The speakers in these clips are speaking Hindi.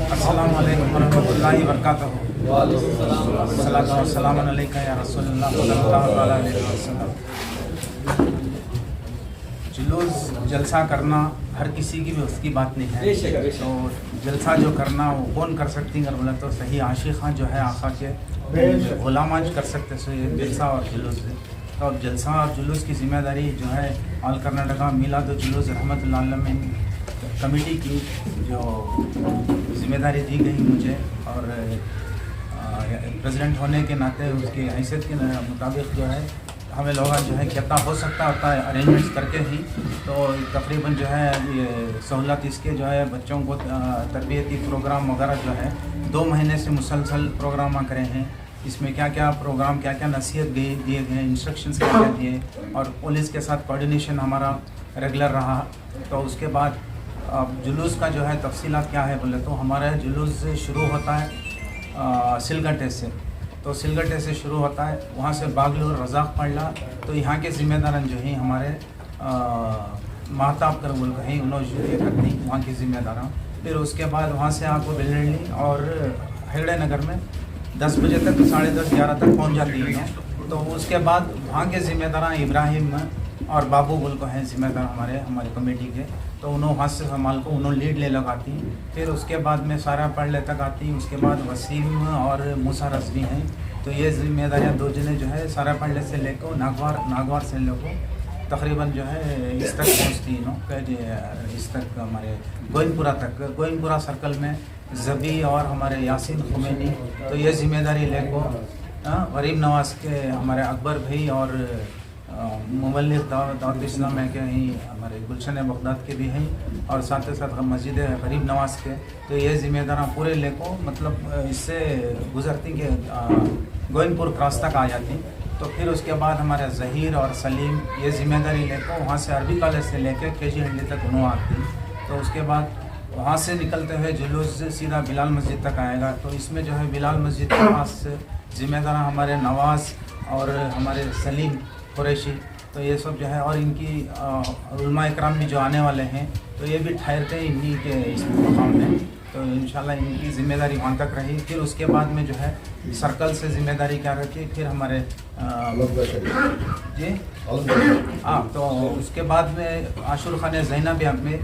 अस्सलामु अलैकुम वरहमतुल्लाहि वबरकातुहू। सल्लल्लाहु वसल्लम अलैका या रसूलल्लाह सल्लल्लाहु अलैहि वसल्लम। जुलूस जलसा करना हर किसी की भी उसकी बात नहीं है। तो जलसा जो करना वो कौन कर सकती है, अगर बोला तो सही आशिक़ां जो है आका के गुलामाज कर सकते सो ये जलसा और जुलूस है। तो अब जलसा और जुलूस की ज़िम्मेदारी जो है ऑल कर्नाटका मिलाद व जुलूस रहमतुल्लाह अलैह कमेटी की जो ज़िम्मेदारी दी गई मुझे, और प्रेसिडेंट होने के नाते उसकी हैसियत के मुताबिक जो है हमें लोग जो है कितना हो सकता होता है अरेंजमेंट्स करके ही। तो तकरीबन जो है ये सहूलत इसके जो है बच्चों को तरबियती प्रोग्राम वगैरह जो है 2 महीने से मुसलसल प्रोग्राम करे हैं। इसमें क्या क्या प्रोग्राम, क्या क्या नसीहत दिए गए, इंस्ट्रक्शंस क्या क्या दिए, और पुलिस के साथ कोऑर्डिनेशन हमारा रेगुलर रहा। तो उसके बाद अब जुलूस का जो है तफसीलात क्या है बोले तो हमारा जुलूस शुरू होता है सिलगट्टे से। तो सिलगट्टे से शुरू होता है, वहाँ से बागलूर रज़ाक पड़ला। तो यहाँ के ज़िम्मेदारन जो हैं हमारे महताब कर बोल कहीं उन्होंने ये करती वहाँ की ज़िम्मेदारान। फिर उसके बाद वहाँ से आपको बेलडली और हेगड़े नगर में 10 बजे तक, 10:30 11 तक पहुँच जाती है। तो उसके बाद वहाँ के ज़िम्मेदारान इब्राहिम और बाबू बोल को हैं ज़िम्मेदार हमारी कमेटी के। तो उन्होंने हाथ से संभाल को उन्होंने लीड ले लगाती। फिर उसके बाद में सारा पढ़ तक आती। उसके बाद वसीम और मूसा रज़वी हैं। तो ये ज़िम्मेदारियाँ 2 जने जो है सारा पढ़ से लेकर नागवार से लेकर तकरीबन जो है इस तक पहुँचती इस तक हमारे गोइनपुरा सर्कल में ज़बी और हमारे यासीन खुमैनी। तो ये ज़िम्मेदारी लेकर गरीब नवाज़ के हमारे अकबर भाई और मुबल्लिग़ दावत इस्लाम है के ही हमारे गुलशन बगदाद के भी हैं, और साथ ही साथ मस्जिद गरीब नवाज़ के। तो ये ज़िम्मेदारा पूरे लेको मतलब इससे गुजरती के गोइनपुर क्रॉस तक आ जाती। तो फिर उसके बाद हमारे ज़हीर और सलीम ये ज़िम्मेदारी लेको वहाँ से अरबी कॉलेज से लेकर KG हंडी तक उन्होंने आती। तो उसके बाद वहाँ से निकलते हुए जुलूस सीधा बिलाल मस्जिद तक आएगा। तो इसमें जो है बिलाल मस्जिद के पास ज़िम्मेदार हमारे नवाज़ और हमारे सलीम कुरैशी। तो ये सब जो है, और इनकी उलमा इकराम भी जो आने वाले हैं तो ये भी ठहरते हैं इन्हीं के इस मकाम में। तो इंशाल्लाह इनकी ज़िम्मेदारी वहाँ तक रही। फिर उसके बाद में जो है सर्कल से ज़िम्मेदारी क्या रहती है, फिर हमारे जी हाँ। तो उसके बाद में आशुर खान ज़ैनब में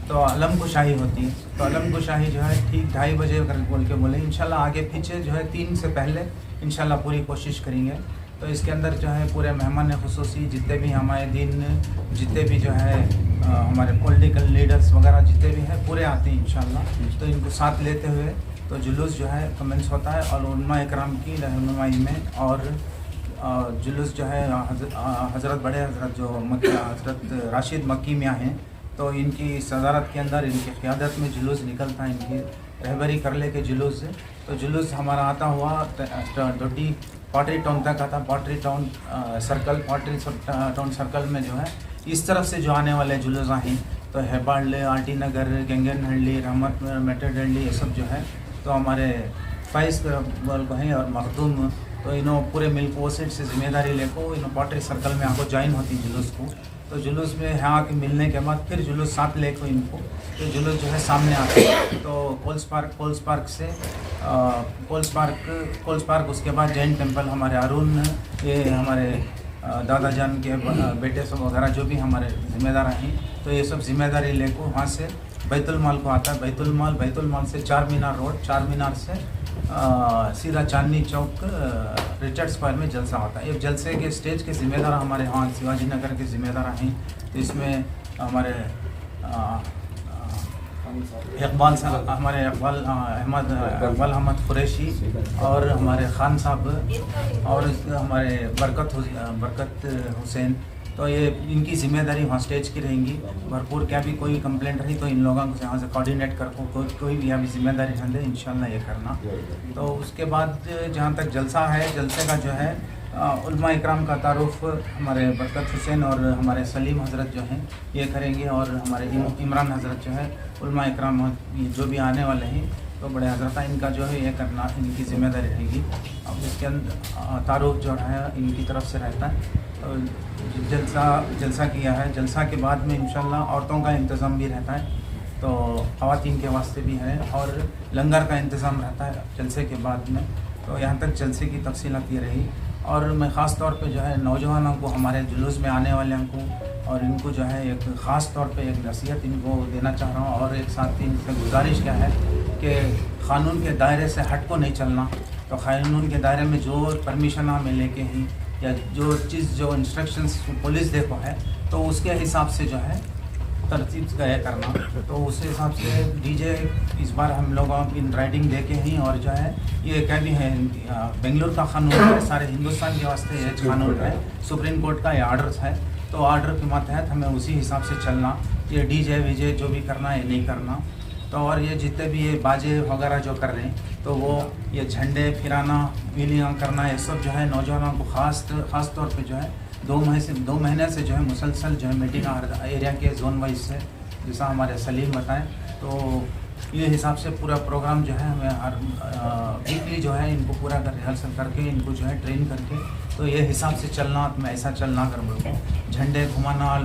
तो अलम कुशाही होती है। तो अलम कुशाही जो है ठीक 2:30 बजे बोल के बोले। इंशाल्लाह आगे पीछे जो है 3 से पहले इंशाल्लाह पूरी कोशिश करेंगे। तो इसके अंदर जो है पूरे मेहमान खुसूसी जितने भी हमारे दिन, जितने भी जो है हमारे पॉलिटिकल लीडर्स वगैरह जितने भी हैं पूरे आते हैं इंशाल्लाह। तो इनको साथ लेते हुए तो जुलूस जो है कमेंस होता है, और उलमा इकराम की रहनुमाई में। और जुलूस जो है हज़रत बड़े हज़रत जो हज़रत राशिद मक्की मियाँ हैं, तो इनकी सदारत के अंदर, इनकी क़ियादत में जुलूस निकलता है, इनकी रहबरी कर ले के जुलूस। तो जुलूस हमारा आता हुआ डोटी पॉटरी टाउन तक आता। पॉटरी टाउन सर्कल में जो है इस तरफ से जो आने वाले जुलूस हैं तो हेबाड़ले, आरटी नगर, गंगनहल्ली, रहमत मेटरडली ये सब जो है तो हमारे फाइज बोल को हैं, और मखदूम। तो इन्हों पूरे मिल्क वो सीट से ज़िम्मेदारी लेको इन्हों पॉटरी सर्कल में आपको ज्वाइन होती जुलूस को। तो जुलूस में यहाँ के मिलने के बाद फिर जुलूस साथ लेको इनको तो जुलूस जो है सामने आते हैं। तो कोल्स पार्क से कोल्स पार्क उसके बाद जैन टेम्पल, हमारे अरुण ये हमारे दादा जान के बेटे सब वगैरह जो भी हमारे ज़िम्मेदार हैं, तो ये सब ज़िम्मेदारी लेको वहाँ से बैतुल माल को आता है। बैतुल माल से 4 मीनार रोड, 4 मीनार से सीधा चांदनी चौक रिचर्ड स्क्वायर में जलसा होता है। ये जलसे के स्टेज के ज़िम्मेदार हमारे यहाँ शिवाजी नगर के ज़िम्मेदार हैं। तो इसमें हमारे इकबाल अहमद कुरैशी और हमारे खान साहब और हमारे बरकत हुसैन। तो ये इनकी ज़िम्मेदारी वहाँ स्टेज की रहेंगी। भरपूर क्या भी कोई कंप्लेंट रही तो इन लोगों को यहाँ से कोऑर्डिनेट कर कोई भी यहाँ भी ज़िम्मेदारी रहते इंशाल्लाह ये करना। तो उसके बाद जहाँ तक जलसा है, जलसे का जो है उलमा इकराम का तारुफ हमारे बरकत हुसैन और हमारे सलीम हज़रत जो हैं ये करेंगे, और हमारे इमरान हज़रत जो है उलमा इकराम जो भी आने वाले हैं तो बड़े हज़रत इनका जो है ये करना इनकी ज़िम्मेदारी रहेगी। अब इसके अंदर तारुफ जो है इनकी तरफ से रहता है। तो जलसा किया है। जलसा के बाद में इंशाल्लाह औरतों का इंतज़ाम भी रहता है। तो ख़वातीन के वास्ते भी है और लंगर का इंतज़ाम रहता है जलसे के बाद में। तो यहाँ तक जलसे की तफसीलात ये रही। और मैं ख़ास तौर पे जो है नौजवानों को, हमारे जुलूस में आने वाले को और इनको जो है एक ख़ास तौर पे एक नसीहत इनको देना चाह रहा हूँ। और एक साथ इनसे गुजारिश क्या है कि क़ानून के दायरे से हट को नहीं चलना। तो क़ानून के दायरे में जो परमिशन हमें लेके ही या जो चीज़ जो इंस्ट्रक्शंस पुलिस देखो है तो उसके हिसाब से जो है तरतीब करना। तो उस हिसाब से डीजे इस बार हम लोगों इन राइडिंग दे के ही, और जो है ये क्या भी है बेंगलुरु का कानून है, सारे हिंदुस्तान के वास्ते ये कानून है, सुप्रीम कोर्ट का ये आर्डर है। तो आर्डर के मातहत हमें उसी हिसाब से चलना। ये डीजे वीजे जो भी करना है नहीं करना। तो और ये जितने भी ये बाजे वगैरह जो कर रहे हैं तो वो ये झंडे फिराना, व्हीलियाँ करना, ये सब जो है नौजवानों को ख़ास तौर पे जो है 2 महीने से जो है मुसलसल जो है मीटिंग एरिया के जोन वाइज से, जैसा हमारे सलीम बताएं, तो ये हिसाब से पूरा प्रोग्राम जो है हमें हर वीकली जो है इनको पूरा रिहर्सल करके इनको जो है ट्रेन करके, तो ये हिसाब से चलना, तो मैं ऐसा चलना कर बोलूँ, झंडे घुमाना,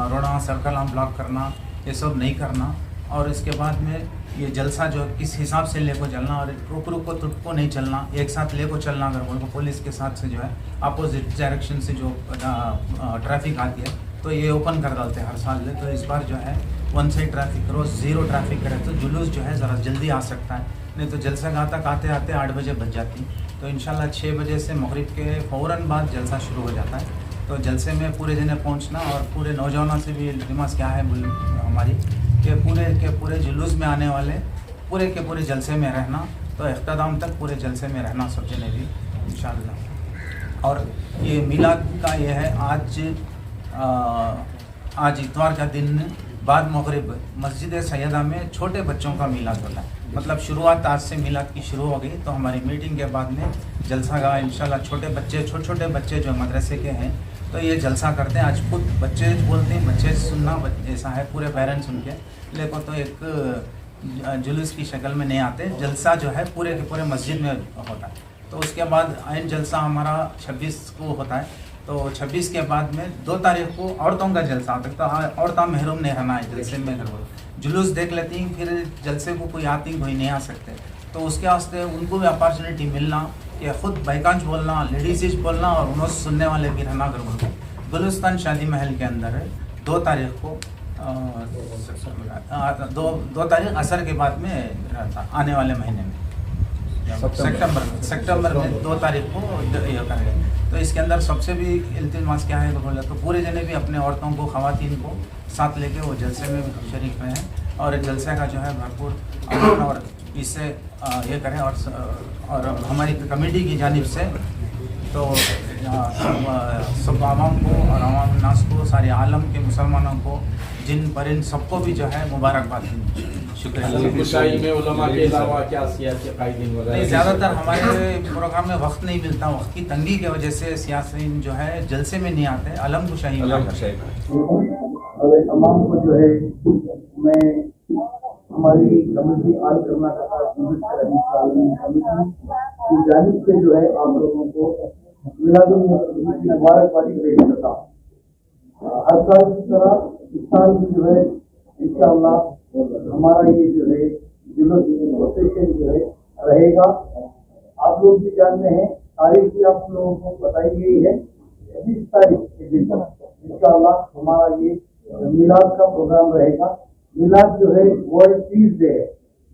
रोड़ा सर्कल ब्लॉक करना, ये सब नहीं करना। और इसके बाद में ये जलसा जो किस हिसाब से लेको चलना और रुक को तुट को नहीं चलना, एक साथ लेको चलना अगर बोल को पुलिस के साथ से जो है अपोजिट डायरेक्शन से जो ट्रैफिक आती है तो ये ओपन कर डालते हैं हर साल। तो इस बार जो है 1 साइड ट्रैफिक करो, 0 ट्रैफिक करे तो जुलूस जो है ज़रा जल्दी आ सकता है, नहीं तो जलसा गाह तक आते आते 8 बजे बज जाती। तो इंशाल्लाह 6 बजे से मगरिब के फ़ौरन बाद जलसा शुरू हो जाता है। तो जलसे में पूरे जने पहुँचना और पूरे नौजवानों से भी रिमास क्या है हमारी कि पूरे जुलूस में आने वाले पूरे के पूरे जलसे में रहना, तो इख्तिताम तक पूरे जलसे में रहना सब जने भी इंशाअल्लाह। और ये मिलाद का ये है आज इतवार का दिन बाद मगरिब मस्जिद सैयदा में छोटे बच्चों का मिलाद होता है। मतलब शुरुआत आज से मिलाद की शुरू हो गई। तो हमारी मीटिंग के बाद में जलसा का इंशाल्लाह छोटे छोटे बच्चे जो मदरसे के हैं तो ये जलसा करते हैं। आज खुद बच्चे बोलते हैं, बच्चे सुनना ऐसा है, पूरे पेरेंट्स उनके लेकिन तो एक जुलूस की शक्ल में नहीं आते, जलसा जो है पूरे के पूरे मस्जिद में होता है। तो उसके बाद आइन जलसा हमारा 26 को होता है। तो 26 के बाद में 2 तारीख को औरतों का जलसा होता है। तो औरतें महरूम नहीं रहना है जलसे में, जुलूस देख लेती हैं, फिर जलसे को कोई आती कोई नहीं आ सकते। तो उसके वास्ते उनको भी अपॉर्चुनिटी मिलना कि ख़ुद बाइकांच बोलना, लेडीज बोलना और उन्होंने सुनने वाले भी रहना कर बोलते। गुलिस्तान शादी महल के अंदर है 2 तारीख को 2 तारीख असर के बाद में रहता, आने वाले महीने में सितंबर में 2 तारीख को ये करेंगे। तो इसके अंदर सबसे भी इल्तिमास क्या है तो बोले तो पूरे जने भी अपने औरतों को, ख़वातीन को साथ लेके वो जलसे में भी शरीक रहें और जलसे का जो है भरपूर और इससे ये करें। और हमारी कमेटी की जानिब से तो सब आवाम को और आवाम नास को, सारे आलम के मुसलमानों को, जिन परिंद सबको भी जो है मुबारकबाद दी। शुक्रिया। ज़्यादातर हमारे प्रोग्राम में वक्त नहीं मिलता, वक्त की तंगी की वजह से सियासी जो है जलसे में नहीं आते। अलम कुशाई तमाम को जो है मैं हमारी कमेटी आल कर्नाटक कमेटी की जानिब से जो है आप लोगों को मिलादुन्नबी मुबारकबादी पेश करता हूँ। हर साल की तरह इस साल भी जो है इंशाअल्लाह हमारा ये जो है जुलूस प्रोसेशन जो है रहेगा। आप लोग भी जानते हैं, तारीख भी आप लोगों को बताई गई है 20 तारीख के दिन इंशाअल्लाह हमारा ये मिलाद का प्रोग्राम रहेगा। मिलाद जो है वर्ल्ड पीस डे है,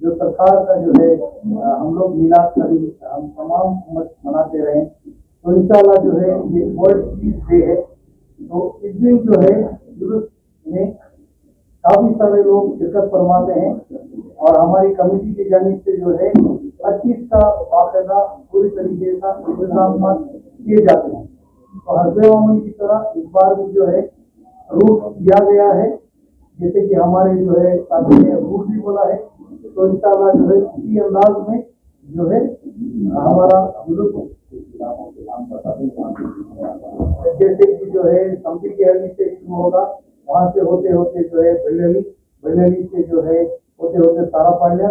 जो सरकार का जो है हम लोग मिलाद का दिन हम तमाम उम्मत मनाते रहे। तो इंशाअल्लाह जो है ये वर्ल्ड पीस डे है। तो इस दिन जो है जुलूस में काफी सारे लोग शिरकत फरमाते हैं और हमारी कमेटी की जानिब से जो है 25 का बाकायदा पूरी तरीके का इंतजाम किए जाते हैं। तो हर मामूली की तरह इस बार भी जो है रूट दिया गया है, जैसे कि हमारे जो है साथी ने रूट भी बोला है। तो इंशाअल्लाह जो है इसी अंदाज में जो है हमारा जुलूस जैसे कि जो है समझी की हल्दी से शुरू होगा, वहाँ से होते होते जो है बेलली से जो है होते होते तारापाल्या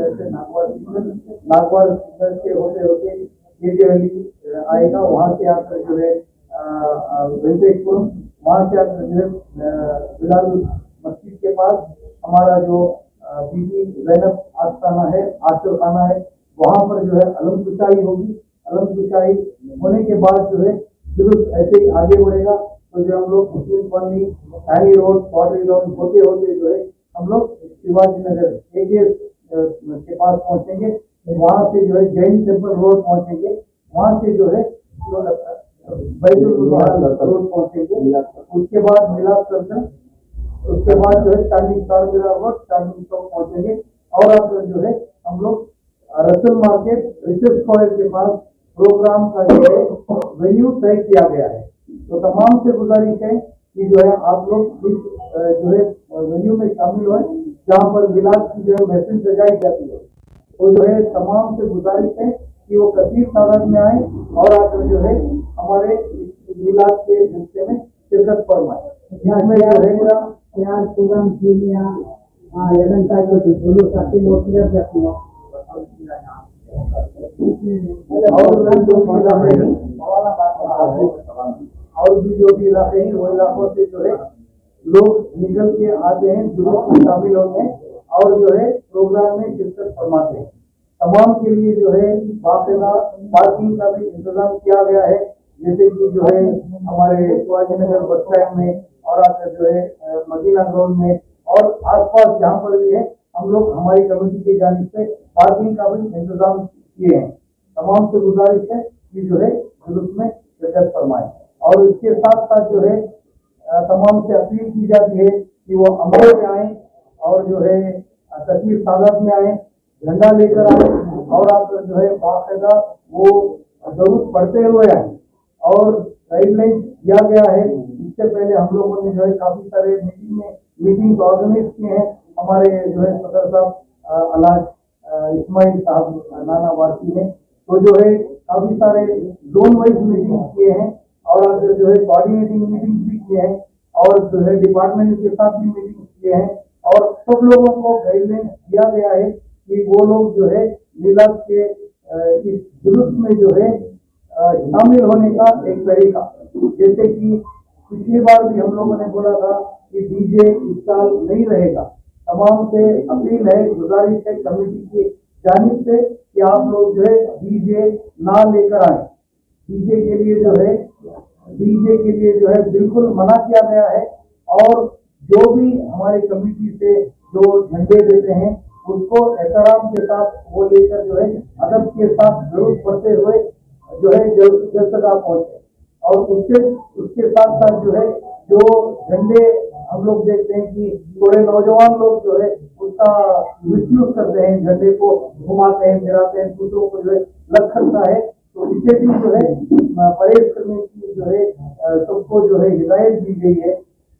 से नागवार से होते होते ये हल्दी आएगा। वहाँ से आकर जो है वेंकटेशपुरम, वहाँ से आकर जो है बिलाल मस्जिद के पास हमारा जो बीबी ज़ैनब आस्थाना है, आश्र खाना है, वहाँ पर जो है अलम कुशाई होगी। अलम कुशाई होने के बाद जो है जुलूस ऐसे ही आगे बढ़ेगा। तो जो हम लोग Muslim colony, Harry road, pottery road होते होते जो है हम लोग शिवाजी नगर एगेस के पास पहुंचेंगे। वहाँ से जो है जैन टेम्पल रोड पहुंचेंगे। वहाँ से जो है बैतुल रोड पहुंचेंगे। उसके बाद मिलाद सर्कल, उसके बाद जो है स्टैंडिंग चारमीनार रोड, स्टैंडिंग चौक पहुंचेंगे। और अब जो है हम लोग रसल मार्केट, रिसर्च कॉलेज के पास प्रोग्राम का जो है वेन्यू तय किया गया है। तो तमाम से गुजारिश है कि जो है आप लोग इस जो है वेन्यू में शामिल हुए, जहाँ पर मिलाद की जो है महफिल सजाई जाती है। तो जो है तमाम से गुजारिश है कि वो कसीर तादाद में आए और आकर जो है हमारे मिलाद के जलसे में शिरकत फरमाए। इसमें जो है प्रोग्राम और भी जो भी इलाके हैं वो इलाकों से जो है लोग निकल के आते हैं, जुलूस में शामिल होते हैं और जो है प्रोग्राम में शिरकत फरमाते हैं। तमाम के लिए जो है बाकायदा पार्किंग का भी इंतजाम किया गया है, जैसे कि जो है हमारे शिवाजी नगर बस स्टैंड में और आकर जो है मदीना ग्राउंड में और आसपास जहाँ पर भी है हम लोग हमारी कमेटी की जानिब से पार्किंग का भी इंतजाम किए हैं। तमाम से गुजारिश है कि जो है जुलूस में शिरकत फरमाएं। और इसके साथ साथ जो है तमाम से अपील की जाती है कि वो अमल में आए और जो है कसीर तादाद में आए, झंडा लेकर आए और आकर जो है बाकायदा वो जरूर पढ़ते हुए आए। और गाइडलाइन दिया गया है, इससे पहले हम लोगों ने जो है काफी सारे मीटिंग ऑर्गेनाइज किए हैं। हमारे जो है सदर साहब अलाज इस्माइल साहब नाना वासी ने तो जो है काफी सारे जोन वाइज मीटिंग किए हैं और आगे जो है कोऑर्डिनेटिंग मीटिंग भी किए हैं और जो है डिपार्टमेंट के साथ भी मीटिंग किए हैं। और सब लोगों को गाइडलाइन दिया गया है कि वो लोग जो है मिलाद के इस जुलूस में जो है शामिल होने का एक तरीका, जैसे कि पिछली बार भी हम लोगों ने बोला था कि डीजे इस साल नहीं रहेगा। तमाम से अपील है, गुजारिश है कमेटी की जानिब से कि आप लोग जो है डीजे ना लेकर आए। डीजे के लिए जो है बिल्कुल मना किया गया है। और जो भी हमारी कमेटी से जो झंडे देते हैं उसको एहतराम के साथ वो लेकर जो है अदब के साथ जरूर पढ़ते हुए जो है जलसगा पहुंचे। और उसके साथ साथ जो है जो झंडे हम लोग देखते हैं कि थोड़े नौजवान लोग जो है उसका मिसयूज करते हैं, झंडे को घुमाते हैं, फिराते हैं, दूसरों को जो है लग सकता है। तो इसे भी जो है परहेज करने की जो है सबको जो है हिदायत दी गई है।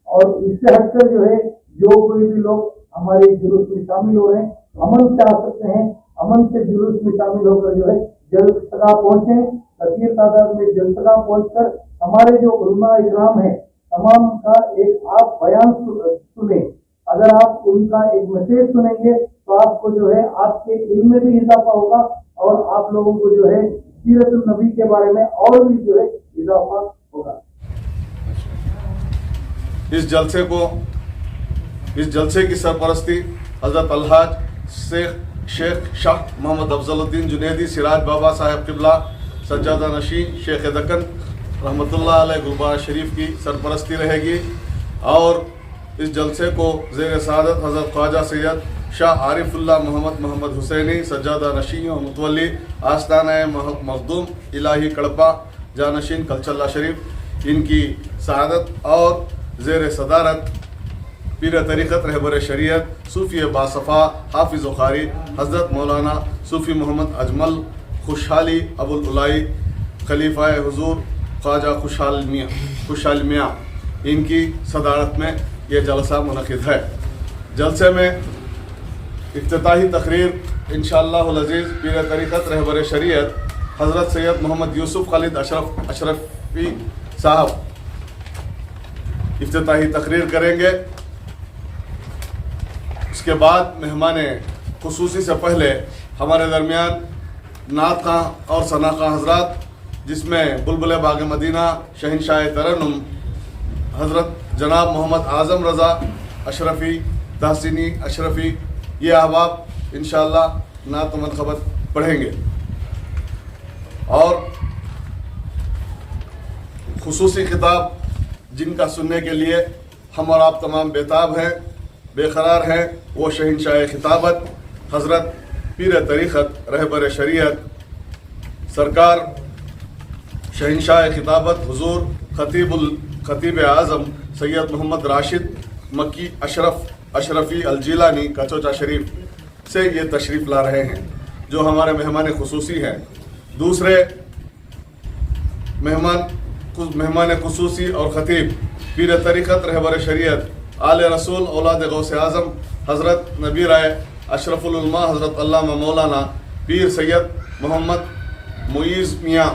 और इससे हटकर जो है जो कोई भी लोग हमारे जुलूस में शामिल हो रहे हैं अमन से आ सकते हैं। अमन से जुलूस में शामिल होकर जो है जलसगा पहुंचे, कसीर तादाद में जलसगा पहुंचकर हमारे जो उलमा इकराम है तमाम का एक आप बयान सुने। अगर आप उनका एक मैसेज सुनेंगे तो आपको जो है आपके इल्म में भी इजाफा होगा और आप लोगों को जो है सीरत नबी के बारे में और भी जो है इजाफा होगा। इस जलसे की सरपरस्ती हजरत अलहाज शेख शाह मोहम्मद अफजलुद्दीन जुनैदी सिराज बाबा साहब किबला सज्जादा नशीन शेख दक्कन रहमतुल्लाह अलैह गुलबार शरीफ की सरपरस्ती रहेगी। और इस जलसे को ज़ेर सआदत हज़रत ख्वाजा सैयद शाह आरिफुल्लाह मोहम्मद हुसैनी सज्जादा नशीन और मुतवल्ली आस्ताना मखदूम इलाही कड़पा जानशीन कलचल्ला शरीफ इनकी सआदत और ज़ेर सदारत पीर तरीक़त रहबर शरीयत सूफ़ी बासफ़ा हाफिज़ ख़ारी हज़रत मौलाना सूफ़ी मोहम्मद अजमल खुशहाली अबुल उलाई खलीफा हुज़ूर ख्वाजा खुशहाल मियाँ इनकी सदारत में यह जलसा मुनक़िद है। जलसे में इफ्तिताही तकरीर इंशाअल्लाहुल अज़ीज़ पीर तरीक़त रहबर शरीयत हज़रत सैयद मोहम्मद यूसुफ़ खालिद अशरफ़ी साहब इफ्तिताही तकरीर करेंगे। उसके बाद मेहमान खुसूसी से पहले हमारे दरमियान नात खां और सना खां हज़रात, जिसमें बुलबुल बाग मदीना शहनशाह तरन्नुम हज़रत जनाब मोहम्मद आज़म रज़ा अशरफ़ी तहसीनी, अशरफी, ये अहबाब इंशाअल्लाह नात व मनक़बत पढ़ेंगे। और खुसूसी खिताब जिनका सुनने के लिए हम और आप तमाम बेताब हैं, बेकरार हैं, वो शहंशाह खिताबत हज़रत पीर तरीक़त रहबर शरीयत सरकार शहंशाह खिताबत हुजूर खतीब आज़म सैयद मोहम्मद राशिद मक्की अशरफ़ी अलजीलानी कचोचा शरीफ से ये तशरीफ़ ला रहे हैं, जो हमारे मेहमान खुसूसी हैं। दूसरे मेहमान खुसूसी और खतीब पीर तरीक़त रहबर शरीयत आले रसूल औलाद गौस आज़म हज़रत नबी राय अशरफुल उलमा हज़रत अल्लामा मौलाना पीर सैयद मोहम्मद मुईज़ मियाँ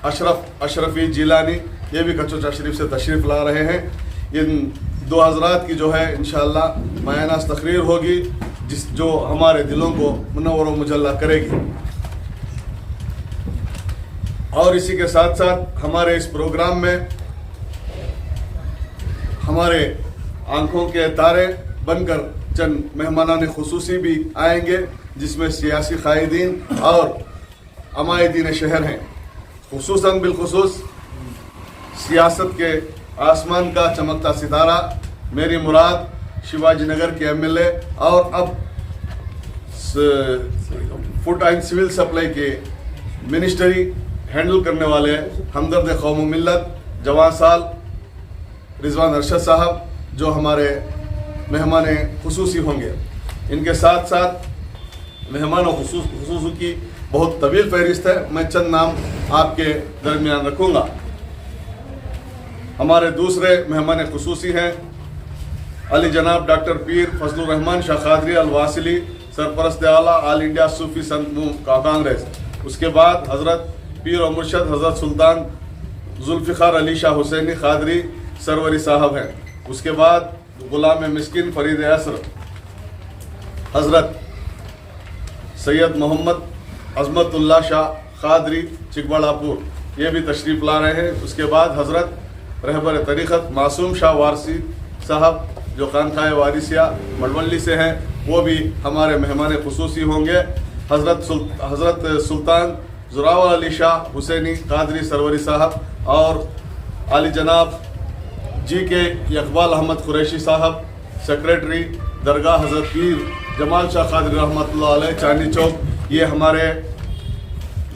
अशरफ़ी जिलानी, ये भी कचोचा शरीफ से तशरीफ़ ला रहे हैं। इन दो हज़रात की जो है इंशाअल्लाह मायनास तकरीर होगी, जो हमारे दिलों को मुनव्वर व मुजल्ला करेगी। और इसी के साथ साथ हमारे इस प्रोग्राम में हमारे आंखों के तारे बनकर चंद मेहमानान खुसूसी भी आएंगे, जिसमें सियासी कायदीन और अमायदीन शहर हैं। खुसूसन बिलखुसूस सियासत के आसमान का चमकता सितारा मेरी मुराद शिवाजी नगर के MLA और अब फूड एंड सिविल सप्लाई के मिनिस्ट्री हैंडल करने वाले हमदर्द कौम मिल्लत जवान साल रिजवान अरशद साहब, जो हमारे मेहमान खुसूसी होंगे। इनके साथ साथ मेहमानों खुसूसी की बहुत तवील फहरिस्त है, मैं चंद नाम आपके दरमियान रखूँगा। हमारे दूसरे मेहमान खुसूसी हैं अली जनाब डॉक्टर पीर फजलुर रहमान शाह कादरी अल-वासिली, सरपरस्त आला ऑल इंडिया सूफी संत कांग्रेस। उसके बाद हज़रत पीर और मुर्शद हज़रत सुल्तान जुल्फ़िकार अली शाह हुसैनी कादरी सरवरी साहब हैं। उसके बाद गुलाम मिस्किन फरीद असर हज़रत सैयद मोहम्मद अज़मतुल्लाह शाह कादरी चिकबड़ापुर, ये भी तशरीफ़ ला रहे हैं। उसके बाद हज़रत रहबर तरीक़त मासूम शाह वारसी साहब, जो खानखाए वारिसिया मडवली से हैं, वो भी हमारे मेहमान खुसूसी होंगे। हज़रत सुल्तान ज़ुरावर अली शाह हुसैनी कादरी सरवरी साहब और आली जनाब के इकबाल अहमद कुरैशी साहब, सेक्रेटरी दरगाह हज़रत पीर जमाल शाह कादरी रहमतुल्लाह अलैह चांदनी चौक, ये हमारे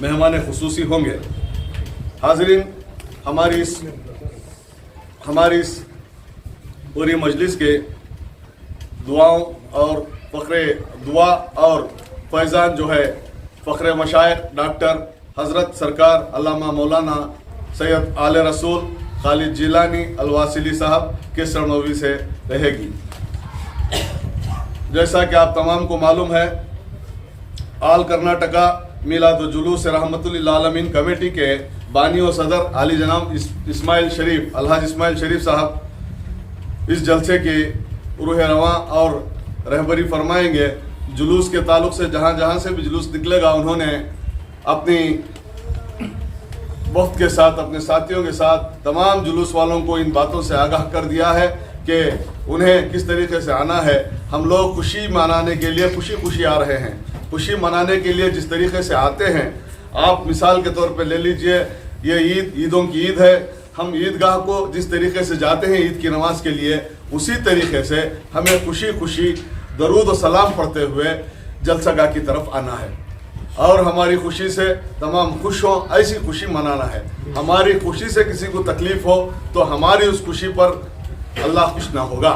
मेहमान खुसूसी होंगे। हाज़रीन, हमारी इस पूरी मजलिस के दुआओं और फ़ख्रे दुआ और फैज़ान जो है फ़ख्रे मशाइख डॉक्टर हज़रत सरकार अल्लामा मौलाना सैयद आले रसूल खालिद जिलानी अल-वासिली साहब के सरनोवी से रहेगी। जैसा कि आप तमाम को मालूम है, आल कर्नाटका मिलाद जुलूस रहमतुल लिल आलमीन कमेटी के बानी व सदर आली जनाब इस्माइल शरीफ अलहाज इस्माइल शरीफ साहब इस जलसे की रूह रवां और रहबरी फरमाएंगे। जुलूस के ताल्लुक से जहाँ जहाँ से भी जुलूस निकलेगा, उन्होंने अपनी वक्त के साथ अपने साथियों के साथ तमाम जुलूस वालों को इन बातों से आगाह कर दिया है कि उन्हें किस तरीके से आना है। हम लोग खुशी मनाने के लिए खुशी आ रहे हैं। खुशी मनाने के लिए जिस तरीके से आते हैं, आप मिसाल के तौर पे ले लीजिए, ये ईदों की ईद है, हम ईदगाह को जिस तरीके से जाते हैं ईद की नमाज के लिए, उसी तरीके से हमें खुशी दरूद व सलाम पढ़ते हुए जलसागाह की तरफ आना है और हमारी खुशी से तमाम खुश हों, ऐसी खुशी मनाना है। हमारी खुशी से किसी को तकलीफ़ हो तो हमारी उस खुशी पर अल्लाह खुश ना होगा।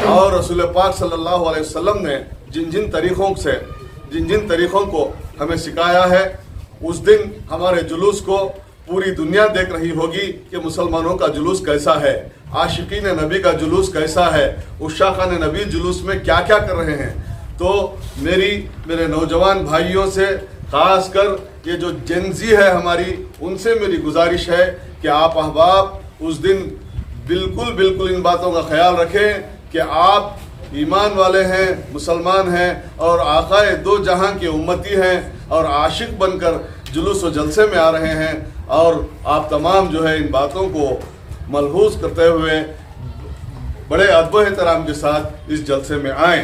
और रसूल पाक सल्लल्लाहु अलैहि वसल्लम ने जिन जिन तरीक़ों को हमें सिखाया है, उस दिन हमारे जुलूस को पूरी दुनिया देख रही होगी कि मुसलमानों का जुलूस कैसा है, आशिकीन नबी का जुलूस कैसा है, उशाक़ान नबी जुलूस में क्या क्या कर रहे हैं। तो मेरे नौजवान भाइयों से ख़ास कर ये जो जेनजी है हमारी, उनसे मेरी गुजारिश है कि आप अहबाब उस दिन बिल्कुल इन बातों का ख्याल रखें कि आप ईमान वाले हैं, मुसलमान हैं और आक़ाए दो जहां के उम्मती हैं और आशिक बनकर जुलूस व जलसे में आ रहे हैं। और आप तमाम जो है इन बातों को मलहूज़ करते हुए बड़े अदब एहतराम के साथ इस जलसे में आएँ।